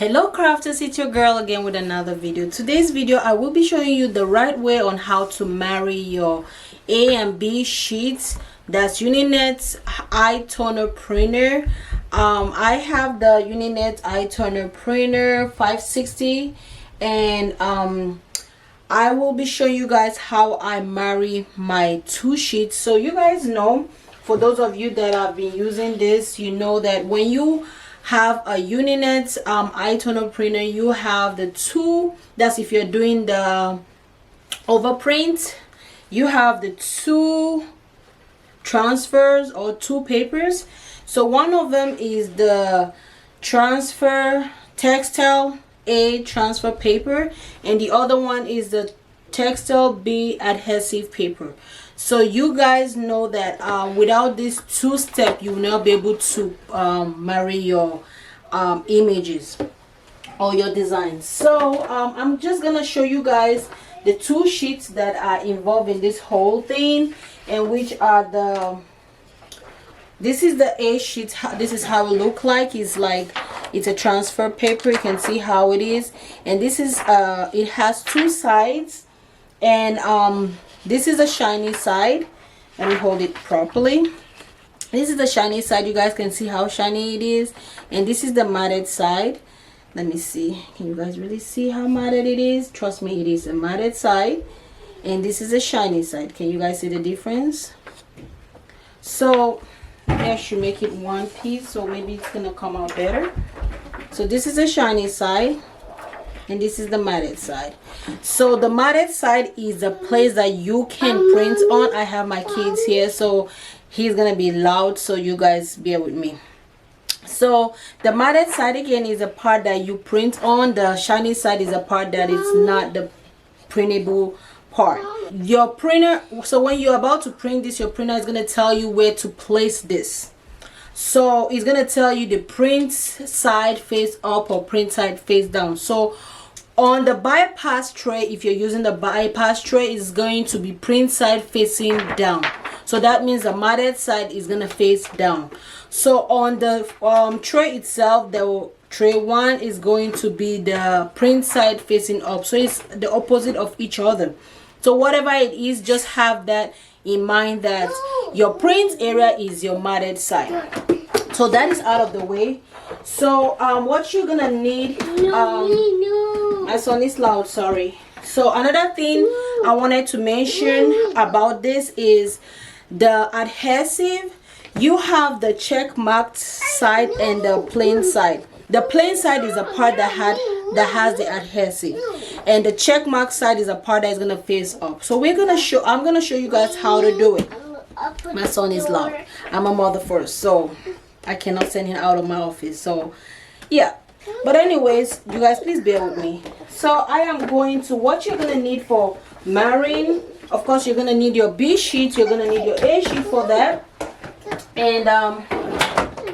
Hello crafters, it's your girl again with another video. Today's video I will be showing you the right way on how to marry your A and B sheets. That's UNINET iToner printer. I have the UNINET iToner printer 560, and I will be showing you guys how I marry my two sheets. So you guys know, for those of you that have been using this, you know that when you have a UNINET iToner printer, you have the two, that's if you're doing the overprint, you have the two transfers or two papers. So one of them is the transfer textile A transfer paper, and the other one is the textile B adhesive paper. So you guys know that without this two step, you will not be able to marry your images or your designs. So I'm just gonna show you guys the two sheets that are involved in this whole thing, and which are this is the A sheet. This is how it look like. It's a transfer paper. You can see how it is, and this is it has two sides, and this is a shiny side. Let me hold it properly. This is the shiny side. You guys can see how shiny it is, and this is the matted side. Let me see, can you guys really see how matted it is? Trust me, it is a matted side, and this is a shiny side. Can you guys see the difference? So I should make it one piece, so maybe it's gonna come out better. So this is a shiny side, and this is the matted side. So the matted side is a place that you can print on. I have my kids here, so he's gonna be loud, so you guys bear with me. So the matted side again is a part that you print on. The shiny side is a part that is not the printable part. Your printer, so when you're about to print this, your printer is going to tell you where to place this. So it's going to tell you the print side face up or print side face down. So on the bypass tray, if you're using the bypass tray, it's going to be print side facing down. So that means the matted side is going to face down. So on the tray itself, the tray one is going to be the print side facing up. So it's the opposite of each other. So whatever it is, just have that in mind, that your print area is your matted side. So that is out of the way. So what you're gonna need, my son is loud, sorry. So another thing I wanted to mention about this is the adhesive. You have the check marked side and the plain side. The plain side is a part that has the adhesive, and the check mark side is a part that is gonna face up. So I'm gonna show you guys how to do it. My son is loud. I'm a mother first, so I cannot send him out of my office. So yeah, but anyways, you guys please bear with me. So I am going to, what you're gonna need for marrying, of course you're gonna need your B sheet, you're gonna need your A sheet for that, and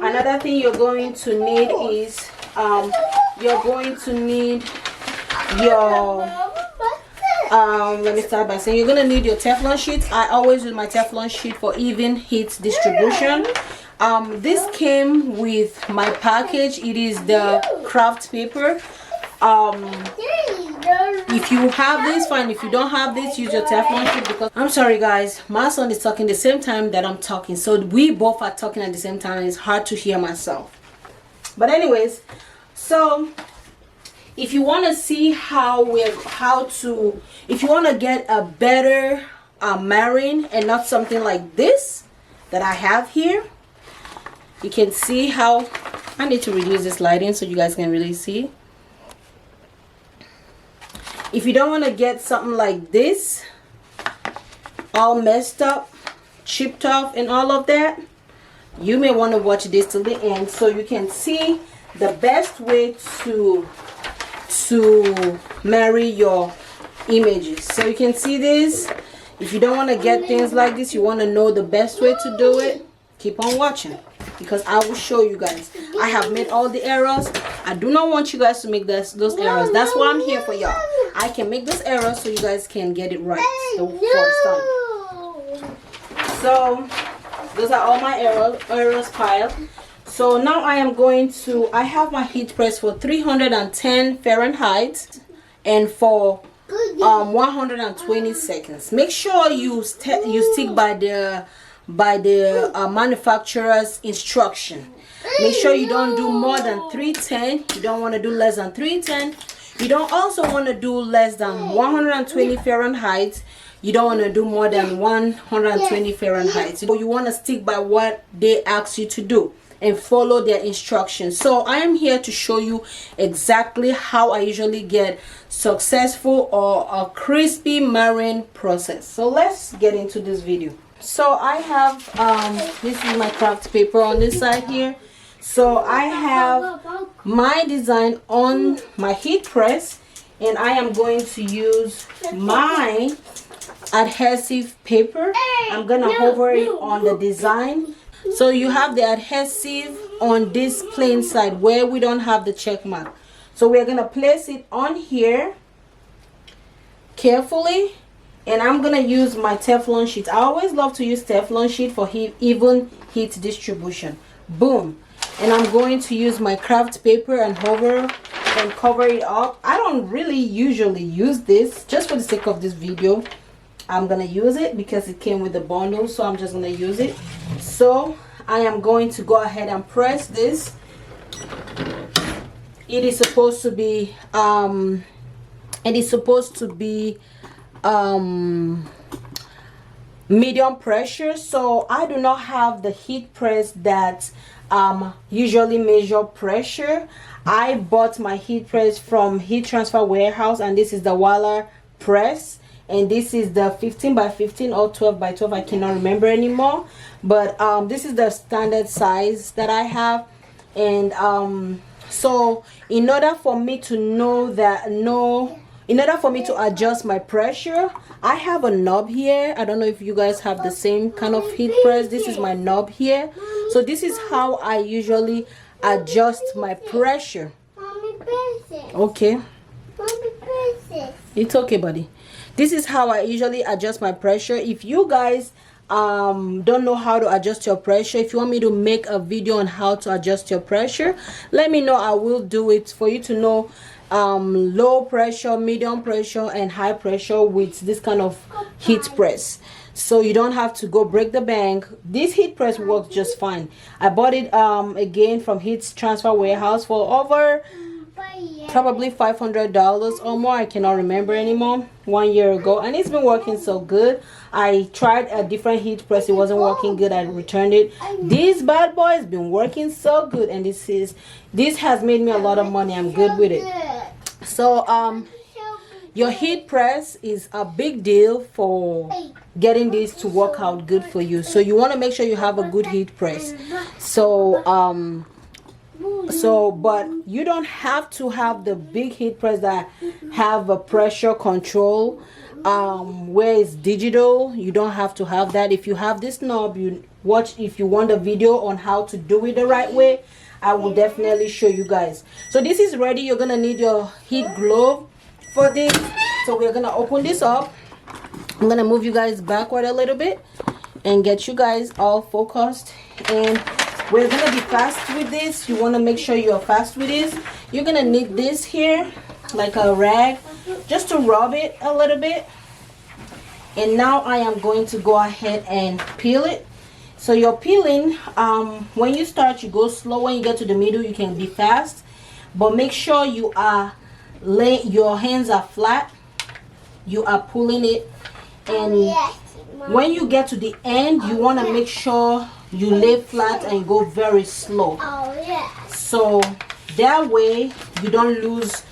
another thing you're going to need is you're going to need your let me start by saying you're going to need your Teflon sheets. I always use my Teflon sheet for even heat distribution. This came with my package. It is the craft paper. If you have this, fine. If you don't have this, use your Teflon sheet. Because I'm sorry guys, my son is talking the same time that I'm talking, so we both are talking at the same time. It's hard to hear myself. But anyways, so if you want to see if you want to get a better marrying and not something like this that I have here, you can see how I need to reduce this lighting so you guys can really see. If you don't want to get something like this, all messed up, chipped off and all of that, you may want to watch this till the end so you can see the best way to marry your images. So you can see this. If you don't want to get things like this, you want to know the best way to do it, keep on watching, because I will show you guys. I have made all the errors. I do not want you guys to make those errors. That's why I'm here for y'all. I can make those errors so you guys can get it right the first time. So those are all my errors piled. So now I am going to, I have my heat press for 310 Fahrenheit and for 120 seconds. Make sure you stick by the manufacturer's instruction. Make sure you don't do more than 310. You don't want to do less than 310. You don't also want to do less than 120 Fahrenheit. You don't want to do more than 120 Fahrenheit. So you want to stick by what they ask you to do and follow their instructions. So I am here to show you exactly how I usually get successful or a crispy marine process. So let's get into this video. So I have this is my craft paper on this side here. So I have my design on my heat press, and I am going to use my adhesive paper. I'm gonna hover it on the design. So you have the adhesive on this plain side where we don't have the check mark. So we're gonna place it on here carefully, and I'm gonna use my Teflon sheet. I always love to use Teflon sheet for even heat distribution. Boom. And I'm going to use my craft paper and hover and cover it up. I don't really usually use this, just for the sake of this video I'm gonna use it because it came with the bundle, so I'm just gonna use it. So I am going to go ahead and press this. It is supposed to be medium pressure, so I do not have the heat press that usually measure pressure. I bought my heat press from Heat Transfer Warehouse, and this is the Walla press, and this is the 15 by 15 or 12 by 12. I cannot remember anymore, but this is the standard size that I have. And so in order for me to in order for me to adjust my pressure, I have a knob here. I don't know if you guys have the same kind of heat press. This is my knob here. So this is how I usually adjust my pressure. Okay. It's okay, buddy. This is how I usually adjust my pressure. If you guys don't know how to adjust your pressure, if you want me to make a video on how to adjust your pressure, let me know. I will do it for you to know low pressure, medium pressure, and high pressure with this kind of heat press, so you don't have to go break the bank. This heat press works just fine. I bought it again from Heat Transfer Warehouse for over probably $500 or more. I cannot remember anymore. 1 year ago, and it's been working so good. I tried a different heat press, it wasn't working good. I returned it. This bad boy has been working so good, and this has made me a lot of money. I'm good with it. So your heat press is a big deal for getting this to work out good for you. So you want to make sure you have a good heat press. But you don't have to have the big heat press that have a pressure control where it's digital. You don't have to have that. If you have this knob, if you want a video on how to do it the right way, I will definitely show you guys. So this is ready. You're gonna need your heat glove for this. So we're gonna open this up. I'm gonna move you guys backward a little bit and get you guys all focused, and we're gonna be fast with this. You want to make sure you're fast with this. You're gonna need this here, like a rag, just to rub it a little bit. And now I am going to go ahead and peel it. So you're peeling, when you start, you go slow. When you get to the middle, you can be fast, but make sure you are your hands are flat. You are pulling it, and when you get to the end, you want to make sure you lay flat and go very slow. So that way you don't lose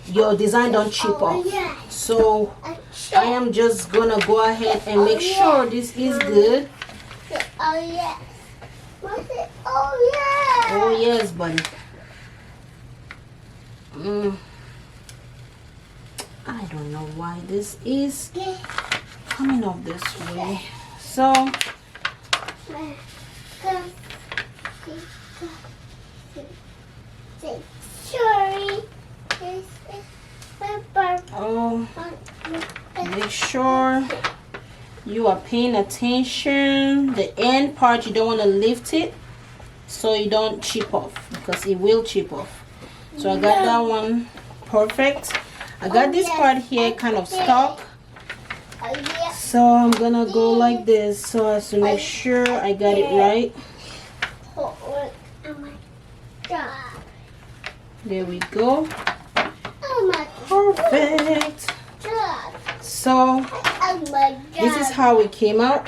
your design, don't chip off. So I am just gonna go ahead and make sure this is good. Oh yes, buddy. I don't know why this is coming off this way. So make sure you are paying attention. The end part, you don't want to lift it. so it don't chip off, because it will chip off. So I got that one perfect. I got this part here kind of stuck, so I'm gonna go like this so as to make sure I got it right. There we go. Perfect. So this is how it came out.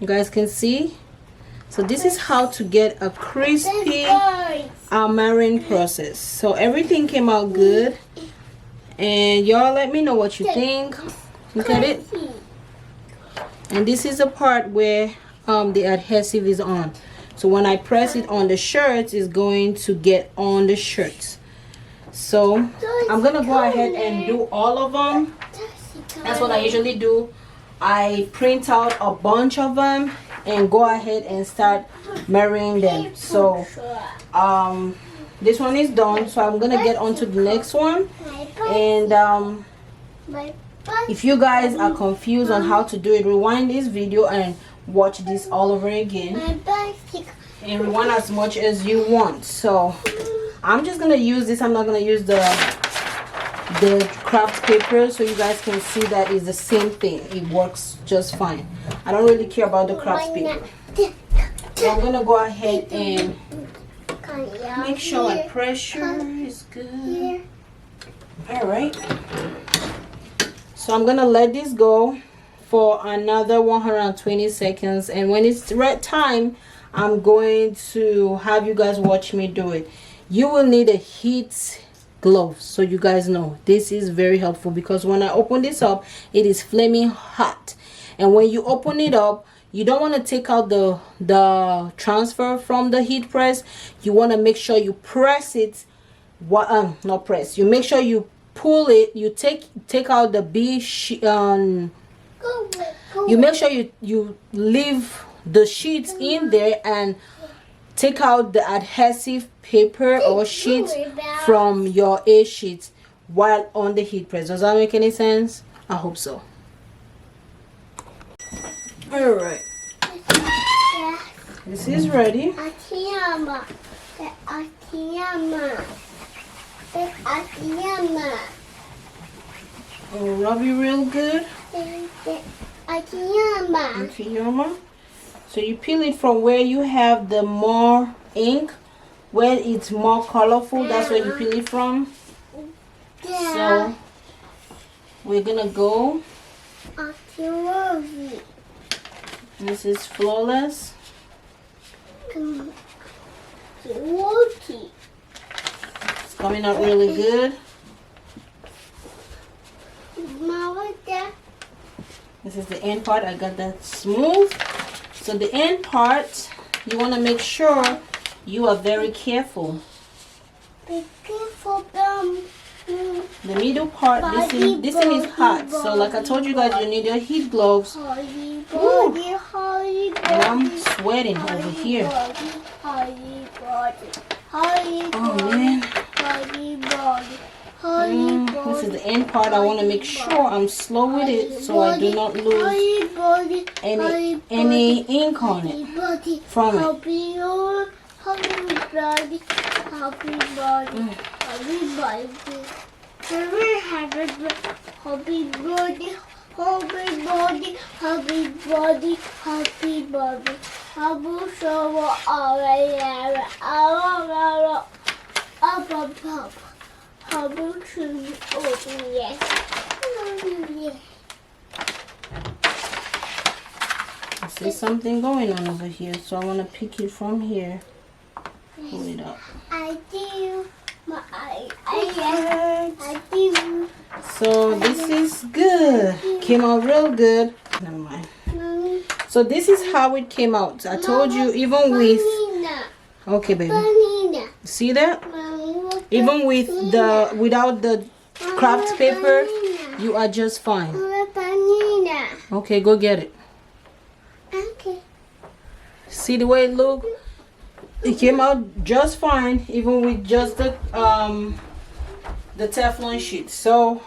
You guys can see. So this is how to get a crispy marine process. So everything came out good, and y'all let me know what you think. Look at it. And this is the part where the adhesive is on. So when I press it on the shirt, it's going to get on the shirts. So I'm gonna go ahead and do all of them. That's what I usually do. I print out a bunch of them and go ahead and start marrying them. So this one is done, so I'm gonna get on to the next one. And if you guys are confused on how to do it, rewind this video and watch this all over again, and rewind as much as you want. So I'm just gonna use this. I'm not gonna use the craft paper, so you guys can see that it's the same thing. It works just fine. I don't really care about the craft paper. So I'm gonna go ahead and make sure my pressure is good. All right. So I'm gonna let this go for another 120 seconds, and when it's the right time, I'm going to have you guys watch me do it. You will need a heat glove, so you guys know this is very helpful, because when I open this up, it is flaming hot, and when you open it up, you don't want to take out the transfer from the heat press. You want to make sure you press it. Not press, you make sure you pull it. You take out the you make sure you leave the sheets in there and take out the adhesive paper or sheets from your A sheets while on the heat press. Does that make any sense? I hope so. All right, this is ready. I'll rub it real good. Akiyama. So you peel it from where you have the more ink, where it's more colorful. That's where you peel it from. So we're gonna go. This is flawless. It's coming out really good. This is the end part. I got that smooth. So the end part, you want to make sure you are very careful. Be careful, the middle part, this thing is hot. So like I told you guys, you need your heat gloves. Ooh. And I'm sweating over here. Oh man. This is the end part. I want to make sure I'm slow with it so I do not lose any ink on it from it. I see something going on over here, so I want to pick it from here. Pull it up. I do. I do. So this is good. Came out real good. Never mind. So this is how it came out. I told you, even with. Okay, baby. See that? Even with without the craft paper, you are just fine. Okay, go get it. Okay. See the way it looked? It came out just fine, even with just the Teflon sheet. So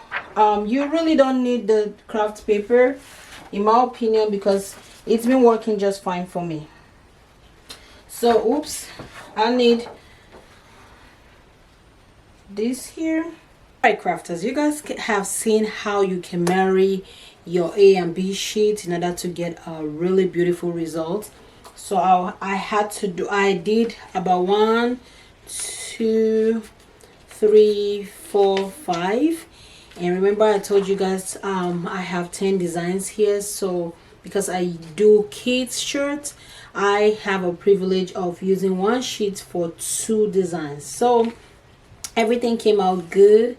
you really don't need the craft paper, in my opinion, because it's been working just fine for me. So oops, I need this here. Alright crafters, you guys have seen how you can marry your A and B sheets in order to get a really beautiful result. So I did about 1, 2, 3, 4, 5, and remember I told you guys I have 10 designs here. So because I do kids shirts, I have a privilege of using one sheet for 2 designs. So everything came out good.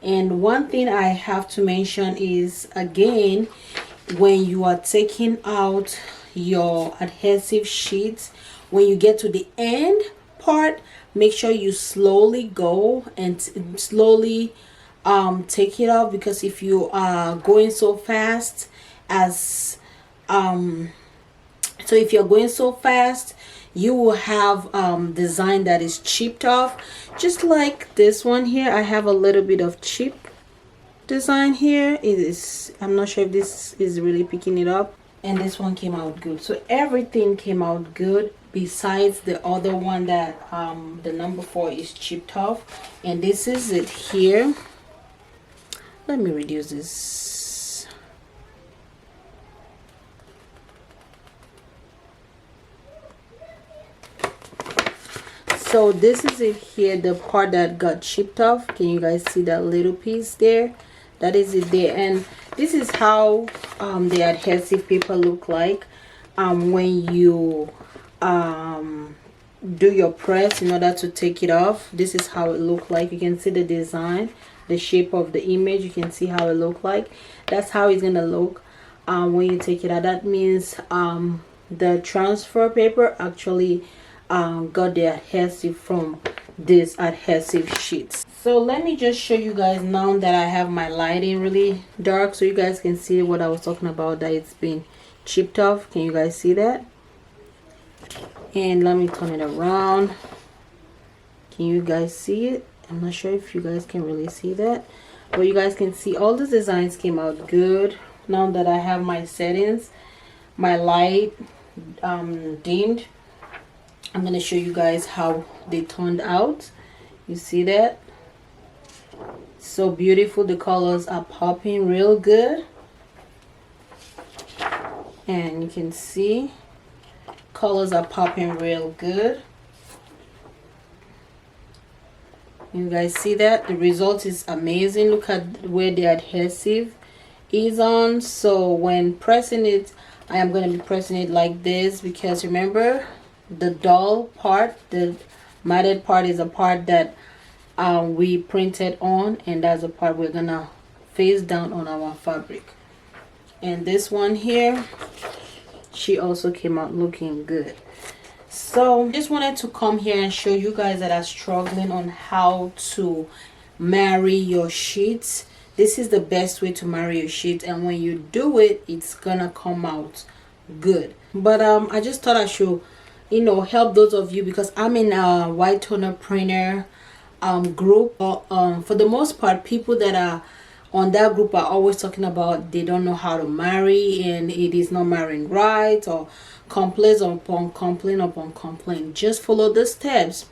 And one thing I have to mention is, again, when you are taking out your adhesive sheets, when you get to the end part, make sure you slowly go and slowly take it off, because if you are going so fast as so if you're going so fast, you will have design that is chipped off, just like this one here. I have a little bit of chip design here. It is, I'm not sure if this is really picking it up, and this one came out good. So everything came out good besides the other one that the number 4 is chipped off, and this is it here. Let me reduce this. So this is it here, the part that got chipped off. Can you guys see that little piece there? That is it there. And this is how the adhesive paper look like when you do your press in order to take it off. This is how it look like. You can see the design, the shape of the image. You can see how it look like. That's how it's gonna look when you take it out. That means the transfer paper actually got the adhesive from this adhesive sheets. So let me just show you guys now that I have my lighting really dark, so you guys can see what I was talking about, that it's been chipped off. Can you guys see that? And let me turn it around. Can you guys see it? I'm not sure if you guys can really see that, but you guys can see all the designs came out good. Now that I have my settings, my light dimmed, I'm going to show you guys how they turned out. You see that? So beautiful. The colors are popping real good. And you can see colors are popping real good. You guys see that? The result is amazing. Look at where the adhesive is on. So when pressing it, I am going to be pressing it like this, because remember, the dull part, the matted part, is a part that we printed on, and that's the part we're gonna face down on our fabric. And this one here, she also came out looking good. So just wanted to come here and show you guys that are struggling on how to marry your sheets. This is the best way to marry your sheets, and when you do it, it's gonna come out good. But I just thought I should, you know, help those of you, because I'm in a white toner printer group. For the most part, people that are on that group are always talking about they don't know how to marry, and it is not marrying right, or complaints upon complaint upon complaint. Just follow the steps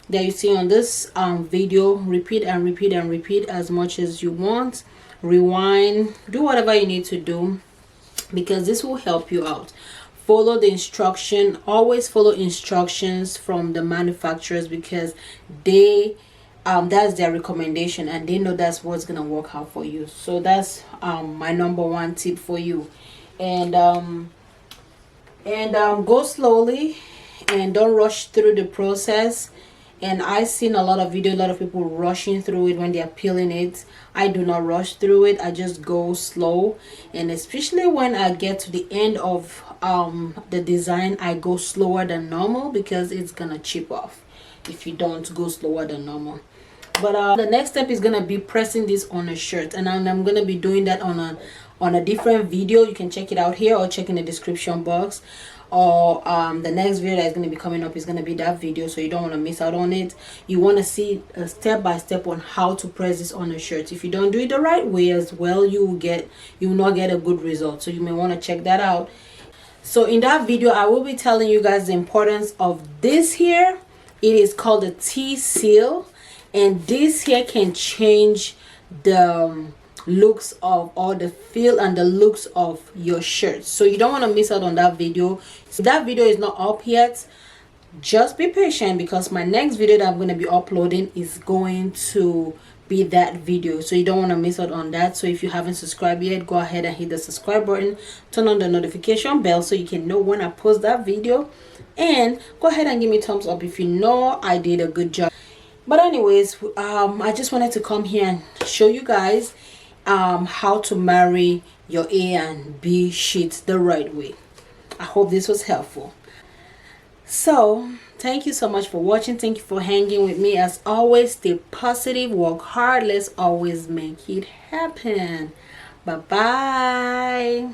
that you see on this video. Repeat and repeat and repeat as much as you want. Rewind, do whatever you need to do, because this will help you out. Follow the instruction. Always follow instructions from the manufacturers, because they that's their recommendation, and they know that's what's gonna work out for you. So that's my number 1 tip for you. And go slowly and don't rush through the process. And I've seen a lot of video, a lot of people rushing through it when they are peeling it. I do not rush through it. I just go slow, and especially when I get to the end of the design, I go slower than normal, because it's gonna chip off if you don't go slower than normal. But the next step is gonna be pressing this on a shirt, and I'm gonna be doing that on a different video. You can check it out here, or check in the description box, or the next video that's going to be coming up is going to be that video, so you don't want to miss out on it. You want to see a step by step on how to press this on a shirt. If you don't do it the right way as well, you will not get a good result. So you may want to check that out. So in that video I will be telling you guys the importance of this here. It is called the T seal, and this here can change the looks of, or the feel and the looks of your shirt. So you don't want to miss out on that video. So that video is not up yet. Just be patient, because my next video that I'm going to be uploading is going to be that video, so you don't want to miss out on that. So if you haven't subscribed yet, go ahead and hit the subscribe button, turn on the notification bell so you can know when I post that video, and go ahead and give me a thumbs up if you know I did a good job. But anyways, I just wanted to come here and show you guys how to marry your A and B sheets the right way. I hope this was helpful. So thank you so much for watching. Thank you for hanging with me. As always, stay positive, work hard, let's always make it happen. Bye bye.